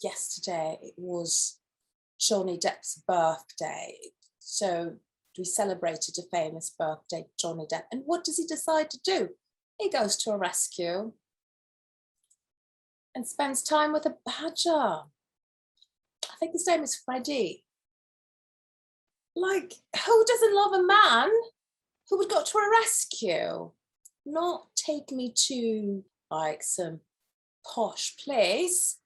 yesterday it was Johnny Depp's birthday. So we celebrated a famous birthday, Johnny Depp. And what does he decide to do? He goes to a rescue and spends time with a badger. I think his name is Freddy. Like, who doesn't love a man who would go to a rescue? Not take me to like some posh place.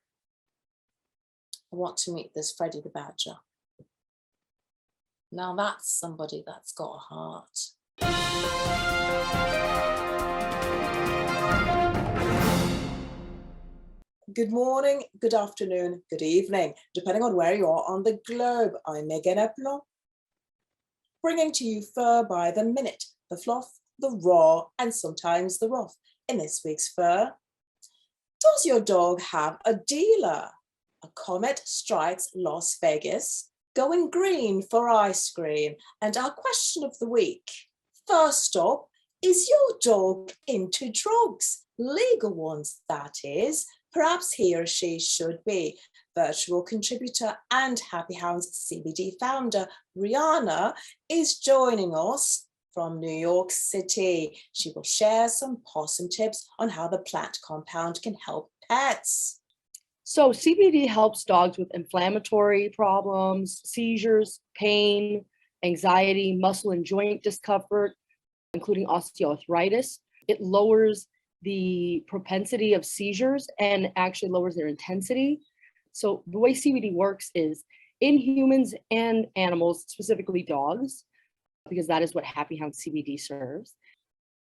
I want to meet this Freddy the Badger. Now that's somebody that's got a heart. Good morning, good afternoon, good evening, depending on where you are on the globe. I'm Meganne, bringing to you Fur by the Minute, the Fluff, the Raw, and sometimes the Ruff. In this week's Fur, does your dog have a dealer? A comet strikes Las Vegas, going green for ice cream. And our question of the week, first up, is your dog into drugs? Legal ones, that is. Perhaps he or she should be. Virtual contributor and Happy Hounds CBD founder Rianna is joining us from New York City. She will share some possum tips on how the plant compound can help pets. So CBD helps dogs with inflammatory problems, seizures, pain, anxiety, muscle and joint discomfort, including osteoarthritis. It lowers the propensity of seizures and actually lowers their intensity. So the way CBD works is in humans and animals, specifically dogs, because that is what Happy Hound CBD serves,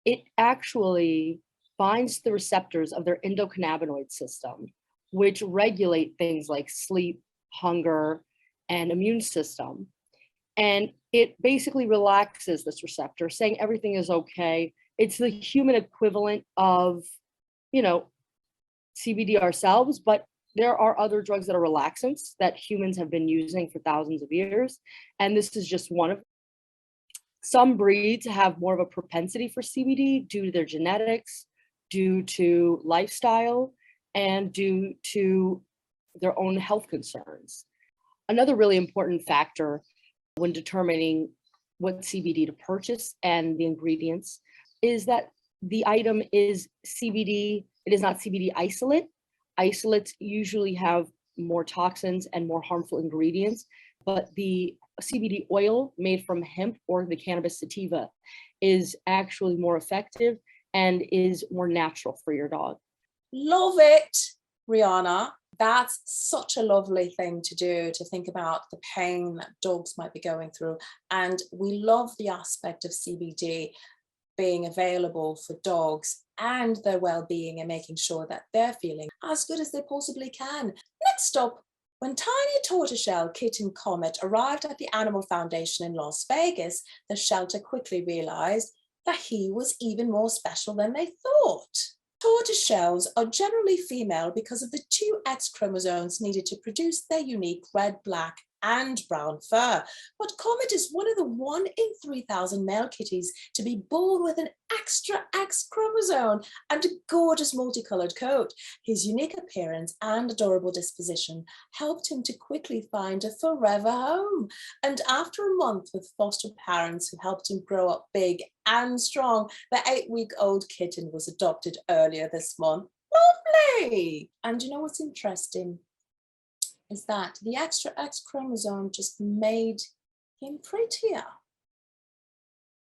it actually binds the receptors of their endocannabinoid system, which regulate things like sleep, hunger, and immune system. And it basically relaxes this receptor, saying everything is okay. It's the human equivalent of, CBD ourselves, but there are other drugs that are relaxants that humans have been using for thousands of years. And this is just one of them. Some breeds have more of a propensity for CBD due to their genetics, due to lifestyle, and due to their own health concerns. Another really important factor when determining what CBD to purchase and the ingredients is that the item is CBD. It is not CBD isolate. Isolates usually have more toxins and more harmful ingredients, but the CBD oil made from hemp or the cannabis sativa is actually more effective and is more natural for your dog. Love it, Rianna. That's such a lovely thing to do, to think about the pain that dogs might be going through. And we love the aspect of CBD being available for dogs and their well-being and making sure that they're feeling as good as they possibly can. Next up, when tiny tortoiseshell kitten Comet arrived at the Animal Foundation in Las Vegas, the shelter quickly realized that he was even more special than they thought. Tortoiseshells are generally female because of the 2 X chromosomes needed to produce their unique red, black, and brown fur. But Comet is one of the 1 in 3,000 male kitties to be born with an extra X chromosome and a gorgeous multicolored coat. His unique appearance and adorable disposition helped him to quickly find a forever home. And after a month with foster parents who helped him grow up big and strong, the 8-week-old kitten was adopted earlier this month. Lovely! And you know what's interesting? Is that the extra X chromosome just made him prettier.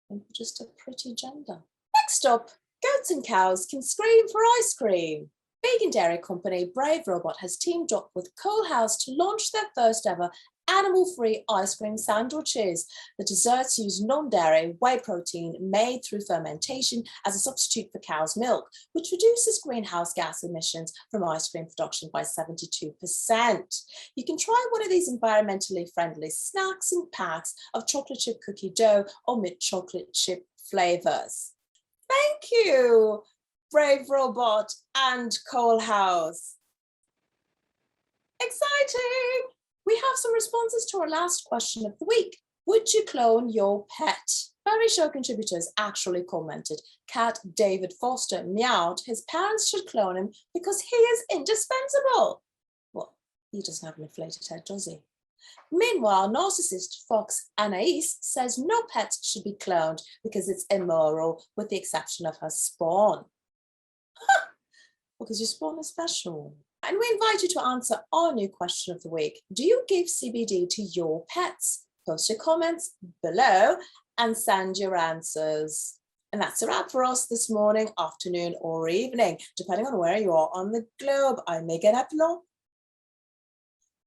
And just a pretty gender. Next up, goats and cows can scream for ice cream. Vegan dairy company Brave Robot has teamed up with Coal House to launch their first ever animal-free ice cream sandwiches. The desserts use non-dairy whey protein made through fermentation as a substitute for cow's milk, which reduces greenhouse gas emissions from ice cream production by 72%. You can try one of these environmentally friendly snacks in packs of chocolate chip cookie dough or mint chocolate chip flavors. Thank you, Brave Robot and Coal House. Exciting! We have some responses to our last question of the week. Would you clone your pet? Very show contributors actually commented. Cat David Foster meowed his parents should clone him because he is indispensable. Well, He doesn't have an inflated head, does he? Meanwhile, narcissist Fox Anais says no pets should be cloned because it's immoral, with the exception of her spawn. Because your spawn is special. And we invite you to answer our new question of the week. Do you give CBD to your pets? Post your comments below and send your answers. And that's a wrap for us this morning, afternoon, or evening, depending on where you are on the globe. I'm Meganne Aplomb.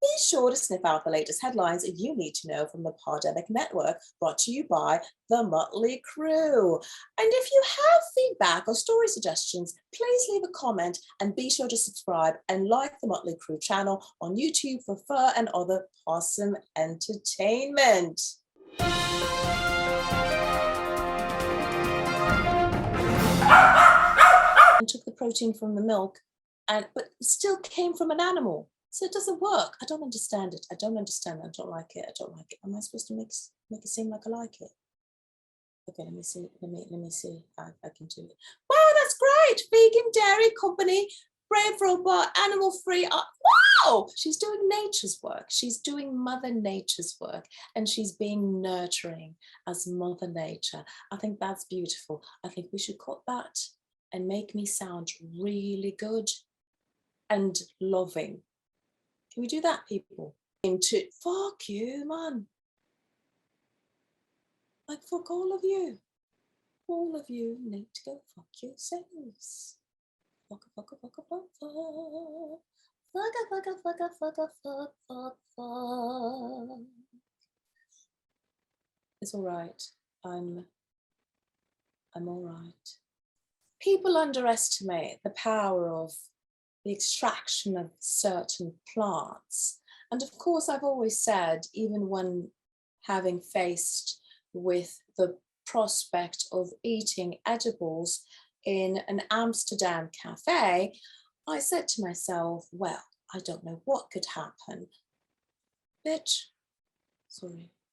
Be sure to sniff out the latest headlines you need to know from the Pandemic Network, brought to you by the Muttly crew. And if you have feedback or story suggestions, please leave a comment and be sure to subscribe and like the Muttly crew channel on YouTube for fur and other awesome entertainment. And took the protein from the milk, but it still came from an animal. So it doesn't work. I don't understand it. I don't understand it. I don't like it. I don't like it. Am I supposed to make it seem like I like it? Okay, let me see. Let me see. I can do it. Wow, that's great. Vegan dairy company, brave robot, animal free. Wow, she's doing nature's work. She's doing Mother Nature's work, and she's being nurturing as Mother Nature. I think that's beautiful. I think we should cut that and make me sound really good and loving. Can we do that, people? Fuck you, man. Like, fuck all of you. All of you need to go fuck yourselves. Fuck. It's all right. I'm all right. People underestimate the power of the extraction of certain plants. And of course, I've always said, even when having faced with the prospect of eating edibles in an Amsterdam cafe, I said to myself, well, I don't know what could happen. Bitch, sorry.